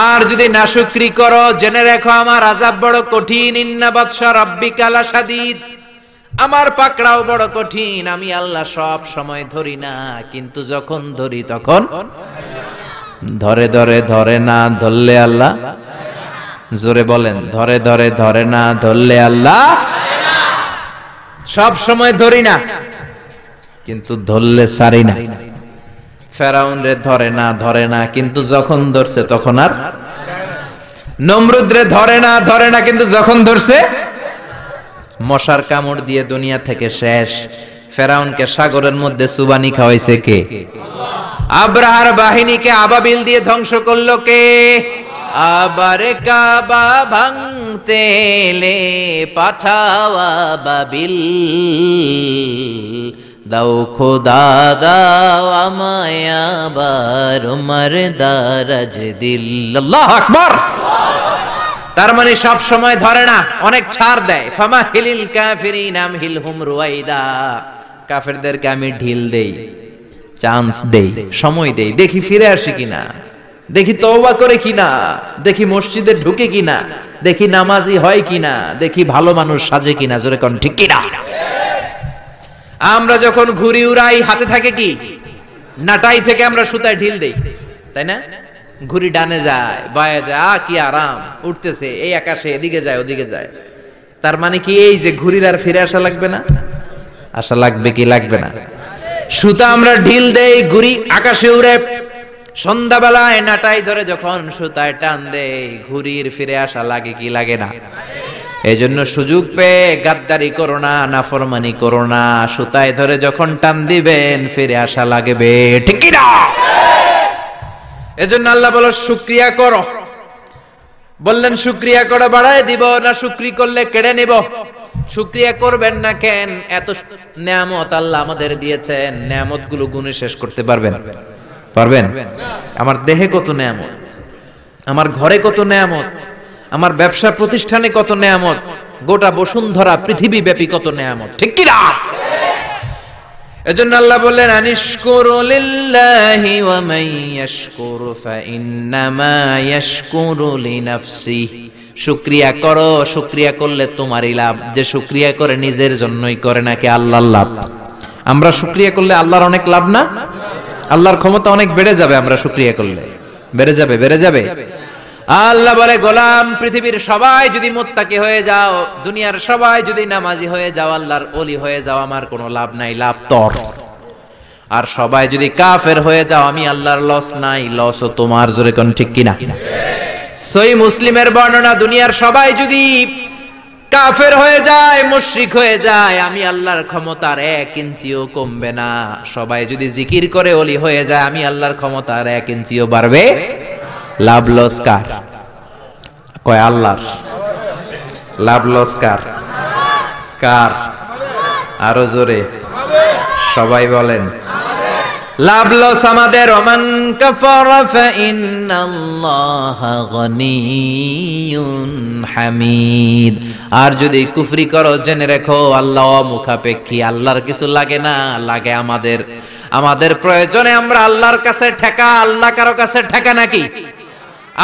আর যদি না শুকরি করো, জেনে রেখো আমার আযাব বড় কঠিন। ইন্না বাতশা রাব্বিকা লাশাদীদ, আমার পাকড়াও বড় কঠিন। আমি আল্লাহ সব সময় ধরি না, কিন্তু যখন ধরি তখন ধরে ধরে ধরে না ধরলে আল্লাহ। জোরে বলেন, ধরে ধরে ধরে না ধরলে আল্লাহ। সব সময় ধরি না, কিন্তু ধরলে ছাড়ি না। ফেরাউন রে ধরে না, কিন্তু যখন ধরছে তখন আর। নমরুদ রে ধরে না, কিন্তু যখন ধরছে মশার কামড় দিয়ে দুনিয়া থেকে শেষ। ফেরাউনকে সাগরের মধ্যে সুবানি খাওয়াইছে কে? আব্রাহার বাহিনীকে আবাবিল দিয়ে ধ্বংস করলো কে? আবার কাবা ভাঙতে এলে পাঠাও আবাবিল, দাও খোদা দাও আমায় আবার উমর দারাজ দিল। আল্লাহু আকবার। তার মানে সব সময় ধরে না, অনেক ছাড় দেয়। ফামাহিলিল কাফিরিন আমহিলহুম রুয়াইদা, কাফেরদেরকে আমি ঢিল দেই, চান্স দেই, সময় দেই, দেখি ফিরে আসে কিনা, দেখি তওবা করে কিনা, দেখি মসজিদে ঢুকে কিনা, দেখি নামাজি হয় কিনা, দেখি ভালো মানুষ সাজে কিনা। জোরে কোন ঠিক কিনা? আমরা যখন ঘুড়ি উড়াই হাতে থাকে কি? নাটাই থেকে আমরা সুতায় ঢিল দেই, তাই না? ঘুড়ি ডানে যায়, বায়ে যায়, কি আরাম, উঠতেছে এই আকাশে, এদিকে যায় ওদিকে যায়। তার মানে কি এই যে ঘুড়ির আর ফিরে আসা লাগবে না? আসা লাগবে কি লাগবে না? সুতা আমরা ঢিল দেই, ঘুড়ি আকাশে উড়ে। সন্ধ্যাবেলায় নাটাই ধরে যখন সুতায় টান দেই, ঘুড়ির ফিরে আসা লাগে কি লাগে না? এই জন্য সুযোগ পেয়ে গাদ্দারি করো না, নাফরমানি করো না। সুতায় ধরে যখন টান দিবেন ফিরে আসা লাগবে, ঠিক কি না? এজন্য আল্লাহ বলো শুকরিয়া করো। বললেন শুকরিয়া করে বাড়ায় দিব না, শুকরি করলে কেড়ে নিব। শুকরিয়া করবেন না কেন? এত নিয়ামত আল্লাহ আমাদের দিয়েছেন, নিয়ামত গুলো গুণে শেষ করতে পারবেন? পারবেন? আমার দেহে কত নিয়ামত, আমার ঘরে কত নিয়ামত, আমার ব্যবসা প্রতিষ্ঠানে কত নিয়ামত, গোটা বসুন্ধরা পৃথিবী ব্যাপী কত নিয়ামত, ঠিক কি না? এজন্য আল্লাহ বললেন আনিশকুরু লিল্লাহি ওয়া মান ইয়াশকুরু ফাইন্নামা ইয়াশকুরু লিনাফসিহি। শুকরিয়া করো, শুকরিয়া করলে তোমারই লাভ। যে শুকরিয়া করে নিজের জন্যই করে নাকি আল্লাহর লাভ? আমরা শুকরিয়া করলে আল্লাহর অনেক লাভ না? আল্লাহর ক্ষমতা অনেক বেড়ে যাবে আমরা শুকরিয়া করলে, বেড়ে যাবে, বেড়ে যাবে। আল্লাহ বলে গোলাম, পৃথিবীর সবাই যদি মুত্তাকি হয়ে যাও, দুনিয়ার সবাই যদি নামাজি হয়ে যাও, আল্লাহর ওলি হয়ে যাও, আমার কোনো লাভ নাই, লাভ তোর। আর সবাই যদি কাফের হয়ে যাও, আমি আল্লাহর লস নাই, লসও তোমার। জোরে কোন ঠিক কিনা? সহিহ মুসলিমের বর্ণনা, দুনিয়ার সবাই যদি কাফের হয়ে যায়, মুশরিক হয়ে যায়, আমি আল্লাহর ক্ষমতার 1 ইঞ্চিও কমবে না। সবাই যদি জিকির করে ওলি হয়ে যায়, আমি আল্লাহর ক্ষমতার 1 ইঞ্চিও বাড়বে। লাভ লস কার? কয় আল্লাহর। লাভ লস কার? কার? আরো জোরে সবাই বলেন। লাভ লস আমাদের। ওমান কাফারা ফাইন্নাল্লাহা গনিয়্যুন হামিদ। আর যদি কুফরি করো, জেনে রেখো আল্লাহ মুখাপেক্ষী, আল্লাহর কিছু লাগে না, লাগে আমাদের। আমাদের প্রয়োজনে আমরা আল্লাহর কাছে ঠেকা, আল্লাহ কারো কাছে ঠেকা নাকি?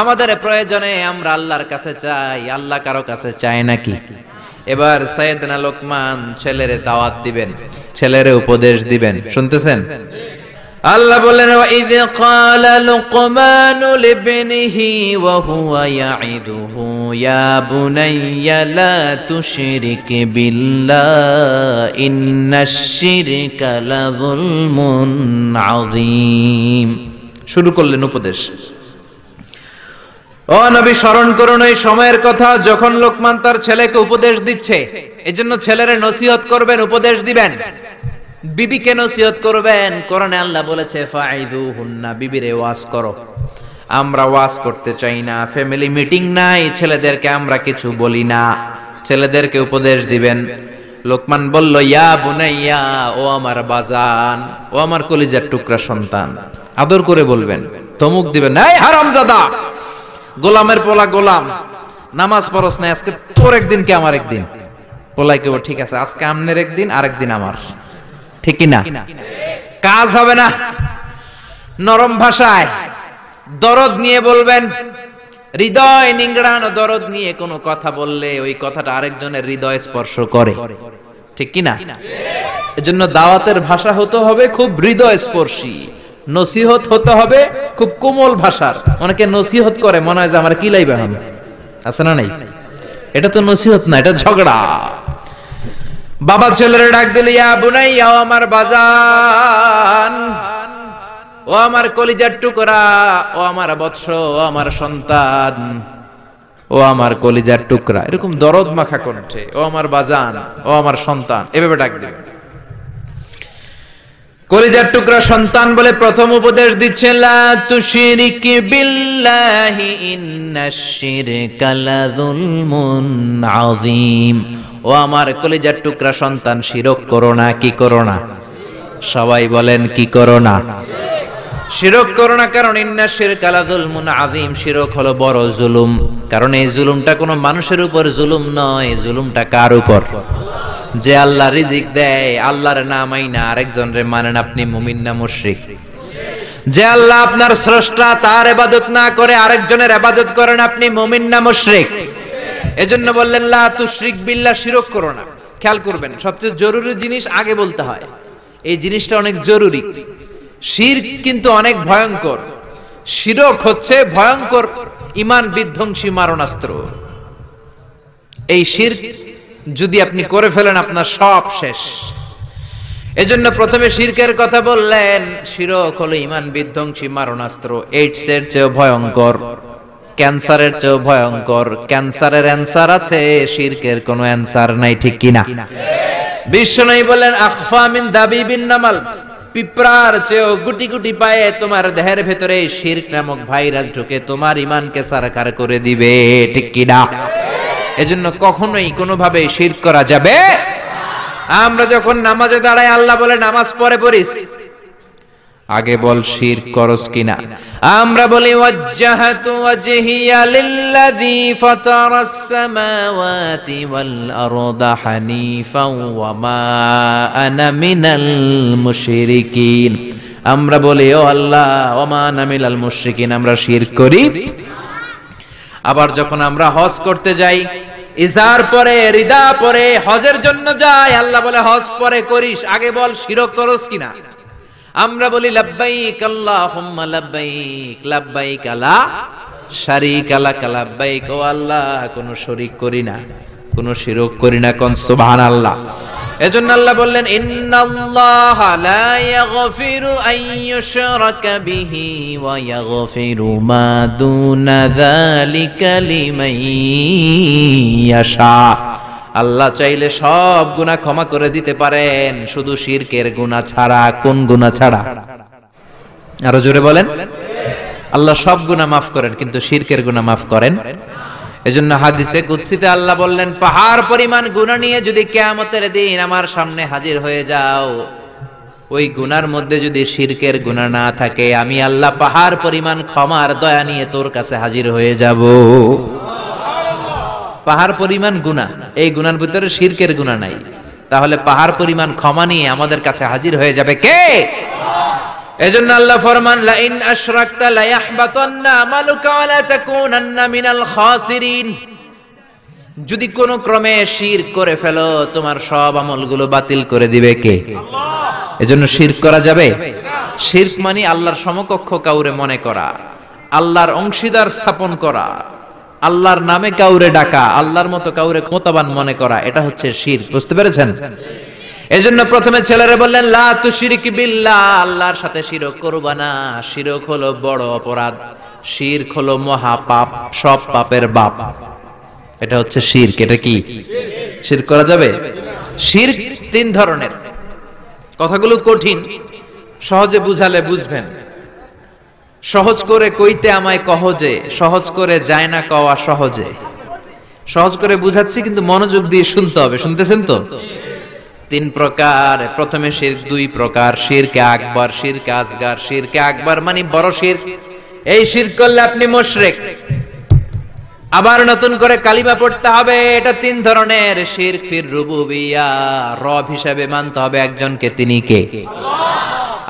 আমাদের প্রয়োজনে আমরা আল্লাহর কাছে চাই, আল্লাহ কারো কাছে চায় নাকি? এবার সাইয়েদনা লোকমান ছেলেরে দাওয়াত দিবেন, ছেলেরে উপদেশ দিবেন, শুনতেছেন? আল্লাহ বললেন ওয়াইয ক্বালা লুকমানু লিবনিহি ওয়া হুয়া ইয়াইদুহু ইয়া বুনাইয়া লা তুশরিক বিল্লাহ ইন্নাশ শিরকা লাযুলমুন আযীম। শুরু করলেন উপদেশ। ও নবী, স্মরণ করুন ওই সময়ের কথা যখন লোকমান তার ছেলেকে উপদেশ দিচ্ছে। এজন্য ছেলেরে নসিহত করবেন, উপদেশ দিবেন, বিবিকে নসিহত করবেন। কোরআনে আল্লাহ বলেছে ফাইদুহুন্না, বিবিরে ওয়াজ করো। আমরা ওয়াজ করতে চাই না, ফ্যামিলি মিটিং নাই, ছেলেদেরকে আমরা কিছু বলি না, ছেলেদেরকে উপদেশ দিবেন। লোকমান বলল ইয়া বুনাইয়া, ও আমার বাজান, ও আমার কলিজার টুকরা সন্তান। আদর করে বলবেন, ধমক দিবেন না, এই হারামজাদা, গোলামের পোলা গোলাম, নামাজ পড়স না, আজকে তোর একদিন কি আমার একদিন। পোলাই কেবল ঠিক আছে, আজকে আমনের একদিন, আরেকদিন আমার, ঠিক না? কাজ হবে না। নরম ভাষায় দরদ নিয়ে বলবেন, হৃদয় নিংড়ানো দরদ নিয়ে কোনো কথা বললে ওই কথাটা আরেকজনের হৃদয় স্পর্শ করে, ঠিক কি না? এজন্য দাওয়াতের ভাষা হতে হবে খুব হৃদয় স্পর্শী, নসিহত হতে হবে খুব কোমল ভাষার। অনেকে নসিহত করে মনে হয় যে আমার কি লাইবে, আছে না নাই? এটা তো নসিহত না, এটা ঝগড়া। বাবা ছেলেরে ডাক দিল ইয়া বুনাইয়া, ও আমার বাজান, ও আমার কলিজার টুকরা, ও আমার বৎস, ও আমার সন্তান, ও আমার কলিজার টুকরা, এরকম দরদ মাখা কণ্ঠে, ও আমার বাজান, ও আমার সন্তান, এভাবে ডাক দিবেন। কলিজার টুকরা সন্তান বলে প্রথম উপদেশ দিচ্ছেন, লা তুশরিক বিল্লাহি ইন্নাশ শিরকা লাযুলমুন আযীম। ও আমার কলিজার টুকরা সন্তান, শিরক করো না। কি করো না? সবাই বলেন, কি করো না? শিরক করো না, কারণ ইন্নাশ শিরকা লাযুলমুন আযীম, শিরক হলো বড় জুলুম। কারণ এই জুলুমটা কোনো মানুষের উপর জুলুম নয়, জুলুমটা কার উপর? যে আল্লাহ রিজিক দেয়, আল্লাহর না মাইনা আরেকজনের মানেন, আপনি মুমিন না মুশরিক? যে আল্লাহ আপনার স্রষ্টা, তার ইবাদত না করে আরেকজনের ইবাদত করেন, আপনি মুমিন না মুশরিক? এজন্য বললেন লা তুশরিক বিল্লাহ, শিরক করো না। খেয়াল করবেন, সবচেয়ে জরুরি জিনিস আগে বলতে হয়, এই জিনিসটা অনেক জরুরি। শিরক কিন্তু অনেক ভয়ঙ্কর। শিরক হচ্ছে ভয়ঙ্কর ঈমান বিধ্বংসী মারণাস্ত্র। এই শিরক যদি আপনি করে ফেলেন, আপনার সব শেষ। এজন্য প্রথমে শিরকের কথা বললেন। শিরক হলো ঈমান বিধ্বংসী মারণাস্ত্র। এইডস এর চেয়ে ভয়ঙ্কর, ক্যান্সারের চেয়ে ভয়ঙ্কর। ক্যান্সারের অ্যানসার আছে, শিরকের কোনো অ্যানসার নাই, ঠিক কিনা? বিশ্বনবী বলেন, আখফা মিন দাবিবিন নামাল, পিঁপড়ার চেয়েও গুটি গুটি পায়ে তোমার দেহের ভেতরে শিরক নামক ভাইরাস ঢুকে তোমার ঈমানকে সারকার করে দিবে, ঠিক কিনা? এজন্য কখনোই কোনোভাবে শিরক করা যাবে। আমরা যখন নামাজে দাঁড়াই, আল্লাহ বলে নামাজ পড়ে পড়িস, আগে বল শিরক করস কিনা। আমরা বলি ওয়াজ্জাহাতু ওয়াজহিয়া লিল্লাযী ফাতারাস সামাওয়াতি ওয়াল আরদা হানিফাও ওয়া মা আনা মিনাল মুশরিকিন। আমরা বলি ও আল্লাহ, ওয়া মা আনা মিনাল মুশরিকিন, আমরা শিরক করি। আবার যখন আমরা হজ করতে যাই, ইজার পরে রিদা পরে হজের জন্য যাই, আল্লাহ বলে হজ পরে করিস, আগে বল শিরক করস কিনা। আমরা বলি লাব্বাইক আল্লাহুম্মা লাব্বাইক, লাব্বাইক লা শারীকা লাক লাব্বাইক, ও আল্লাহ কোনো শরীক করি না, কোনো শিরক করি না, কোন সুবহানাল্লাহ। এজন্য আল্লাহ বললেন, ইন্নাল্লাহা লা ইয়াগফিরু আন ইউশরাকা বিহি ওয়া ইয়াগফিরু মা দুনা যালিকা লিমান ইয়াশা। আল্লাহ চাইলে সব গুনাহ ক্ষমা করে দিতে পারেন, শুধু শিরকের গুনাহ ছাড়া। কোন গুনাহ ছাড়া? আরো জোরে বলেন। আল্লাহ সব গুনাহ মাফ করেন, কিন্তু শিরকের গুনাহ মাফ করেন। এজন্য হাদিসে কুদসিতে আল্লাহ বললেন, পাহাড় পরিমাণ গুনাহ নিয়ে যদি কিয়ামতের দিন আমার সামনে হাজির হয়ে যাও, ওই গুনার মধ্যে যদি শিরকের গুনাহ না থাকে, আমি আল্লাহ পাহাড় পরিমাণ ক্ষমার দয়া নিয়ে তোর কাছে হাজির হয়ে যাব। পাহাড় পরিমাণ গুনাহ, এই গুনার ভিতরে শিরকের গুনাহ নাই, তাহলে পাহাড় পরিমাণ ক্ষমা নিয়ে আমাদের কাছে হাজির হয়ে যাবে কে? এজন্য আল্লাহ ফরমান, লা ইন আশরাকতা লা ইয়াহবাতান্না আমালুকা ওয়া লা তাকুনান্না মিনাল খাসিরিন। যদি কোন ক্রমে শিরক করে ফেলো, তোমার সব আমলগুলো বাতিল করে দিবে কে? আল্লাহ। এজন্য শিরক করা যাবে? শিরক মানে আল্লাহর সমকক্ষ কাউরে মনে করা, আল্লাহর অংশীদার স্থাপন করা, আল্লাহর নামে কাউরে ডাকা, আল্লাহর মতো কাউরে ক্ষমতাবান মনে করা, এটা হচ্ছে শিরক। বুঝতে পেরেছেন? এজন্য প্রথমে ছেলেরা বললেন, লা তুশরিক বিল্লাহ, আল্লাহর সাথে শিরক করবা না। শিরক হলো বড় অপরাধ, শিরক হলো মহা পাপ, সব পাপের বাপ। এটা হচ্ছে শিরক। এটা কি শিরক করা যাবে? শিরক তিন ধরনের। কথাগুলো কঠিন, সহজে বুঝালে বুঝবেন। সহজ করে কইতে আমায় কহজে, সহজ করে যায় না কওয়া সহজে। সহজ করে বুঝাচ্ছি, কিন্তু মনোযোগ দিয়ে শুনতে হবে। শুনতেছেন তো? তিন প্রকার। প্রথমে শিরক দুই প্রকার, শিরকে আকবার, শিরকে আসগার। শিরকে আকবার মানে বড় শিরক, এই শিরক করলে আপনি মুশরিক। আবার নতুন করে কালিমা পড়তে হবে। এটা তিন ধরনের শিরক ফির রুবুবিয়া, রব হিসেবে মানতে হবে একজনকে। তিনি কে? আল্লাহ।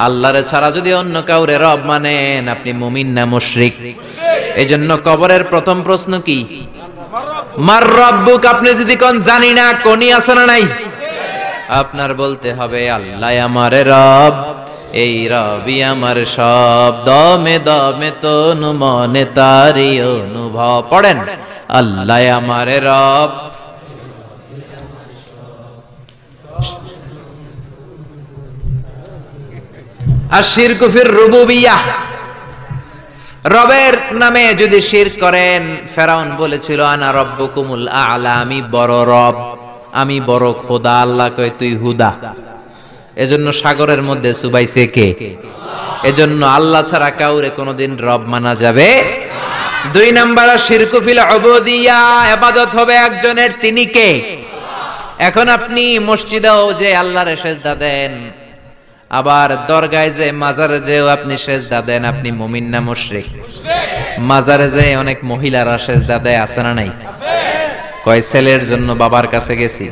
আল্লাহরে ছাড়া যদি অন্য কাউরে রব মানেন, আপনি মুমিন না মুশরিক? এজন্য কবরের প্রথম প্রশ্ন কি? মার রব্বুক। আপনি যদি কোন জানি না, কোনই আছে না নাই? আপনার বলতে হবে, আল্লাহ আমার রব, এই রবি আমার সব, দমে দমে তনু মনে তারি অনুভব। পড়েন, আল্লাহ আমার রব। আর শিরক ফির রুবুবিয়াহ, রবের নামে যদি শিরক করেন, ফেরাউন বলেছিল আনা রব্বুকুমুল আ'লা, আমি বড় রব, আমি বড় খোদা। আল্লাহ কয় তুই হুদা। এজন্য সাগরের মধ্যে চুবাইছে কে? এজন্য আল্লাহ ছাড়া কাউরে কোনোদিন রব মানা যাবে। 2 নাম্বার শিরকু ফিল উবুদিয়্যা, ইবাদত হবে একজনের, তিনি কে? এখন আপনি মসজিদেও যে আল্লাহরে সেজদা দেন, আবার দরগায় যে মাজারে যেও আপনি সেজদা দেন, আপনি মুমিন না মুশরিক? মাজারে যে অনেক মহিলারা সেজদা দেয়, আছে না নাই? কয় ছেলের জন্য বাবার কাছে গেছি,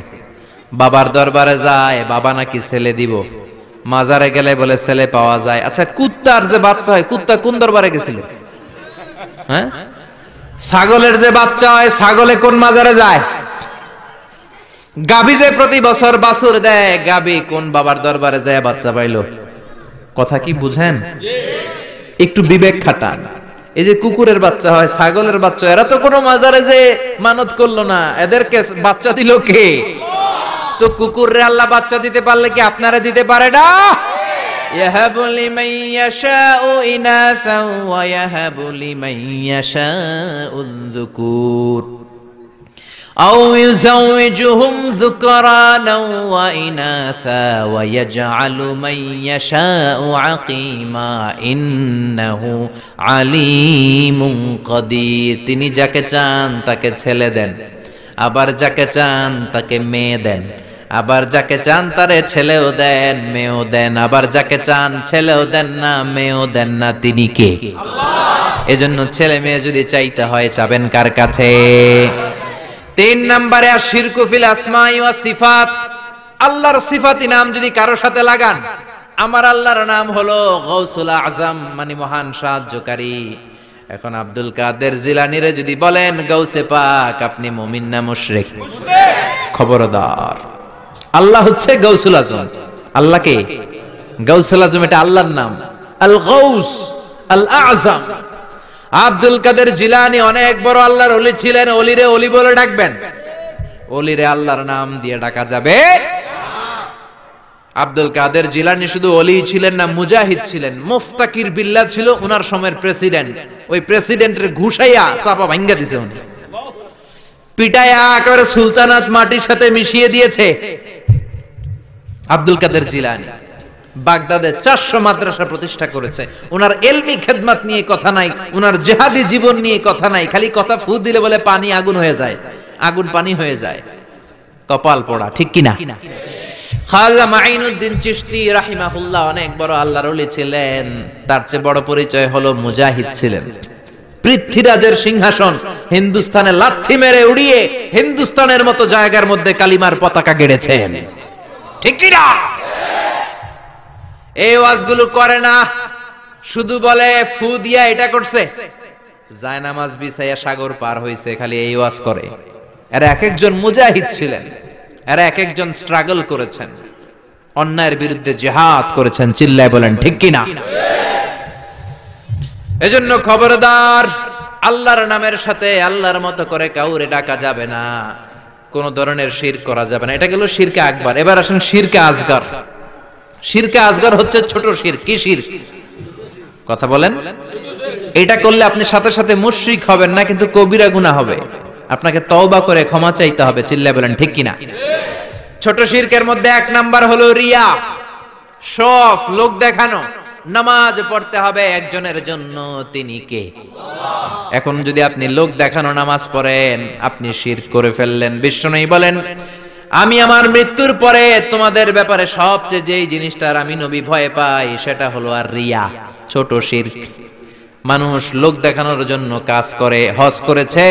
বাবার দরবারে যায়, বাবা নাকি ছেলে দিব। মাজারে গেলে বলে ছেলে পাওয়া যায়। আচ্ছা, কুত্তার যে বাচ্চা হয়, কুত্তা কোন দরবারে গেছিল? হ্যাঁ, ছাগলের যে বাচ্চা হয়, ছাগলে কোন মাজারে যায়? গাভী যে প্রতি বছর বাছুর দেয়, গাভী কোন বাবার দরবারে যায় বাচ্চা পাইলো? কথা কি বুঝেন? একটু বিবেক খাটান। এই যে কুকুরের বাচ্চা হয়, ছাগলের বাচ্চা, এরা তো কোনো মাজারে যে মানত করলো না, এদেরকে বাচ্চা দিল কে? তো কুকুররে আল্লাহ বাচ্চা দিতে পারলে কি আপনারা দিতে পারে না? ইয়াহাবু লিমান ইয়াশাউ ইনাসা ওয়া ইয়াহাবু লিমান ইয়াশাউ যুকুর আও ইউযাওয়িজুহুম যুকরানা ওয়া ইনাসা ওয়া ইয়াজআলু মান ইয়াশাউ আকীমা ইন্নাহু আলীমুন কাদির। তিনি যাকে চান তাকে ছেলে দেন, আবার যাকে চান তাকে মেয়ে দেন, আবার যাকে চান তারে ছেলেও দেন মেয়েও দেন, আবার যাকে চান ছেলেও দেন না মেয়েও দেন না। তিনি কে? আল্লাহ। এজন্য ছেলে মেয়ে যদি চাইতে হয়, চাবেন কার কাছে? 3 নম্বরে আশিরকু ফিল আসমাই ওয়াস সিফাত। আল্লাহর সিফাতি নাম যদি কারো সাথে লাগান, আমার আল্লাহর নাম হলো গাউসুল আযম, মানে মহান সাহায্যকারী। এখন আব্দুল কাদের জিলানীরে যদি বলেন গাউসে পাক, আপনি মুমিন না মুশরিক? খবরদার, আল্লাহ হচ্ছে গাউসুল আযম। আল্লাহ কে? গাউসুল আযম, এটা আল্লাহর নাম, আল গাউস আল আযম। আব্দুল কাদের জিলানী অনেক বড় আল্লাহর ওলি ছিলেন। ওলিরে ওলি বলে ডাকবেন? ওলিরে আল্লাহর নাম দিয়ে ডাকা যাবে? আব্দুল কাদের জিলানী শুধু ওলি ছিলেন না, মুজাহিদ ছিলেন। মুফতাকির বিল্লাহ ছিল ওনার সময়ের প্রেসিডেন্ট। ওই প্রেসিডেন্টের ঘুষাইয়া চাপা ভাঙ্গা দিয়েছে উনি, পিটাইয়া একেবারে সুলতানাত মাটির সাথে মিশিয়ে দিয়েছে আব্দুল কাদের জিলানী। বাগদাদে 400 মাদ্রাসা প্রতিষ্ঠা করেছে। ওনার ইলমি খেদমত নিয়ে কথা নাই, ওনার জিহাদি জীবন নিয়ে কথা নাই, খালি কথা ফু দিলে বলে পানি আগুন হয়ে যায়, আগুন পানি হয়ে যায়। কপাল পোড়া, ঠিক কিনা? খাজা মাইনুদ্দিন চিশতি রাহিমাহুল্লাহ অনেক বড় আল্লাহর ওলি ছিলেন। তার চেয়ে বড় পরিচয় হলো মুজাহিদ ছিলেন। পৃথ্বীরাজের সিংহাসন হিন্দুস্তানে লাথি মেরে উড়িয়ে হিন্দুস্তানের মতো জায়গার মধ্যে কালিমার পতাকা গেড়েছেন, ঠিক কিনা? এই ওয়াজগুলো করে না, শুধু বলে ফু দিয়া এটা করছে, জায়নামাজ বিছাইয়া সাগর পার হইছে, খালি এই ওয়াজ করে। এরা এক একজন মুজাহিদ ছিলেন, এরা এক একজন স্ট্রাগল করেছেন, অন্যায়ের বিরুদ্ধে জিহাদ করেছেন। চিল্লায় বলেন ঠিক কিনা? এজন্য খবরদার, আল্লাহর নামের সাথে আল্লাহর মতো করে কাউরে ডাকা যাবে না, কোন ধরনের শিরক করা যাবে না। এটা গেল শিরকে আকবার। এবার আসেন শিরকে আসগর। শিরকে আসগর হচ্ছে ছোট শিরক। কি শিরক? কথা বলেন। এটা করলে আপনি সাথে সাথে মুশরিক হবেন না, কিন্তু কবিরা গুনাহ হবে। আপনাকে তওবা করে ক্ষমা চাইতে হবে। চিল্লায় বলেন ঠিক কিনা? ছোট শিরকের মধ্যে 1 নাম্বার হলো রিয়া, সব লোক দেখানো। নামাজ পড়তে হবে একজনের জন্য, তিনি কে? আল্লাহ। এখন যদি আপনি লোক দেখানো নামাজ পড়েন, আপনি শিরক করে ফেললেন। বিশ্বনবী বলেন, আমি আমার মৃত্যুর পরে তোমাদের ব্যাপারে সবচেয়ে যেই জিনিসটার আমি নবী ভয় পাই, সেটা হলো আর রিয়া, ছোট শিরক। মানুষ লোক দেখানোর জন্য কাজ করে। হজ করেছে,